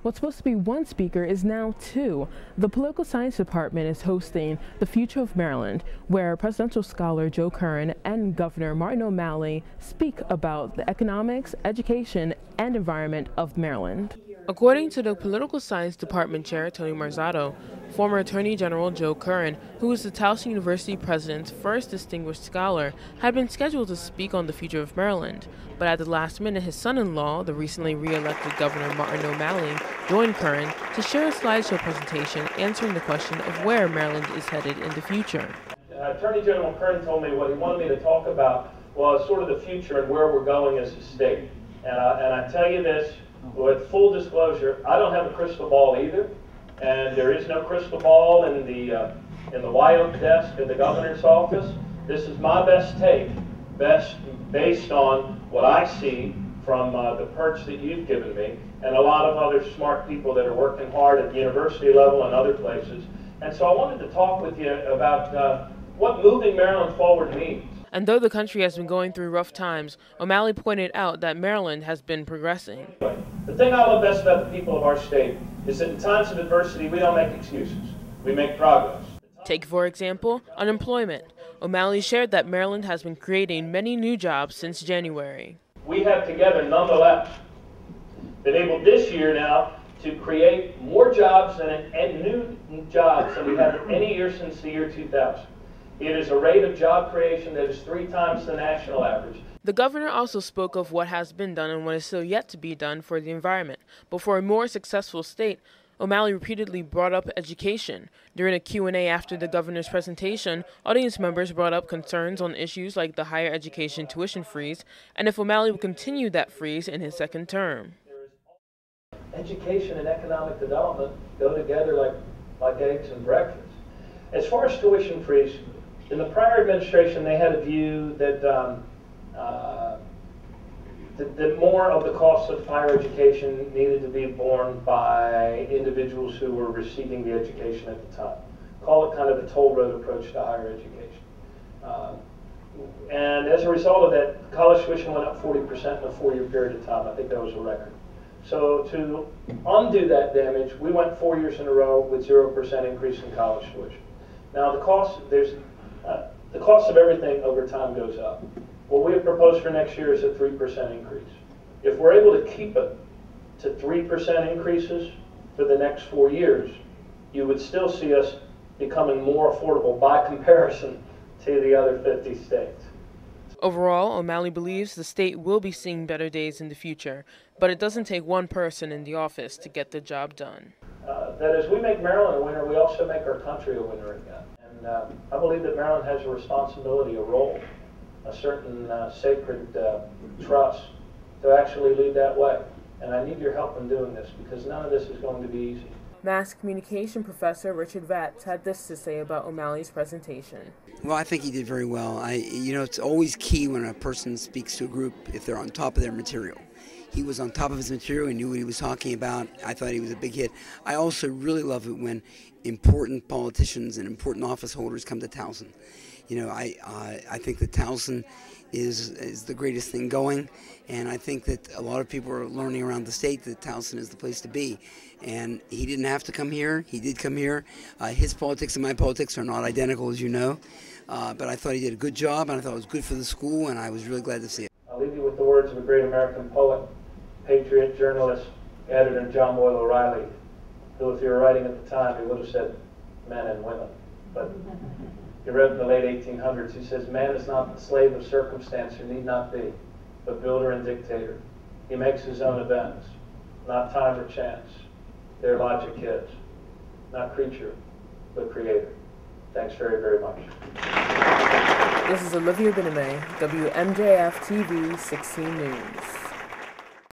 What's supposed to be one speaker is now two. The Political Science Department is hosting The Future of Maryland, where presidential scholar Joe Curran and Governor Martin O'Malley speak about the economics, education, and environment of Maryland. According to the Political Science Department Chair, Tony Marzotto, former Attorney General Joe Curran, who was the Towson University president's first distinguished scholar, had been scheduled to speak on the future of Maryland. But at the last minute, his son-in-law, the recently re-elected Governor Martin O'Malley, joined Curran to share a slideshow presentation answering the question of where Maryland is headed in the future. Attorney General Curran told me what he wanted me to talk about was sort of the future and where we're going as a state. And I tell you this, with full disclosure, I don't have a crystal ball either, and there is no crystal ball in the White Oak desk in the governor's office. This is my best take, based on what I see from the perch that you've given me, and a lot of other smart people that are working hard at the university level and other places. And so I wanted to talk with you about what moving Maryland forward means. And though the country has been going through rough times, O'Malley pointed out that Maryland has been progressing. The thing I love best about the people of our state is that in times of adversity, we don't make excuses. We make progress. Take, for example, unemployment. O'Malley shared that Maryland has been creating many new jobs since January. We have together, nonetheless, been able this year now to create more jobs and new jobs than we have in any year since the year 2000. It is a rate of job creation that is 3 times the national average. The governor also spoke of what has been done and what is still yet to be done for the environment. But for a more successful state, O'Malley repeatedly brought up education. During a Q&A after the governor's presentation, audience members brought up concerns on issues like the higher education tuition freeze and if O'Malley would continue that freeze in his second term. Education and economic development go together like eggs and breakfast. As far as tuition freeze, in the prior administration, they had a view that that more of the cost of higher education needed to be borne by individuals who were receiving the education at the time. Call it kind of the toll road approach to higher education. And as a result of that, college tuition went up 40% in a 4-year period of time. I think that was a record. So to undo that damage, we went 4 years in a row with 0% increase in college tuition. Now the cost of everything over time goes up. What we have proposed for next year is a 3% increase. If we're able to keep it to 3% increases for the next 4 years, you would still see us becoming more affordable by comparison to the other 50 states. Overall, O'Malley believes the state will be seeing better days in the future, but it doesn't take one person in the office to get the job done. That as we make Maryland a winner, we also make our country a winner again. And I believe that Maryland has a responsibility, a role, a certain sacred trust to actually lead that way. And I need your help in doing this because none of this is going to be easy. Mass communication professor Richard Vatz had this to say about O'Malley's presentation. Well, I think he did very well. It's always key when a person speaks to a group if they're on top of their material. He was on top of his material. He knew what he was talking about. I thought he was a big hit. I also really love it when important politicians and important office holders come to Towson. I think that Towson is the greatest thing going, and I think that a lot of people are learning around the state that Towson is the place to be. And he didn't have to come here. He did come here. His politics and my politics are not identical, as you know, but I thought he did a good job, and I thought it was good for the school, and I was really glad to see it. I'll leave you with the words of a great American poet, patriot, journalist, editor John Boyle O'Reilly, who, if you were writing at the time, he would have said men and women. But he wrote in the late 1800s, he says, "Man is not the slave of circumstance, or need not be, but builder and dictator. He makes his own events, not time or chance. Their logic is, not creature, but creator." Thanks very, very much. This is Olivia Bename, WMJF TV 16 News.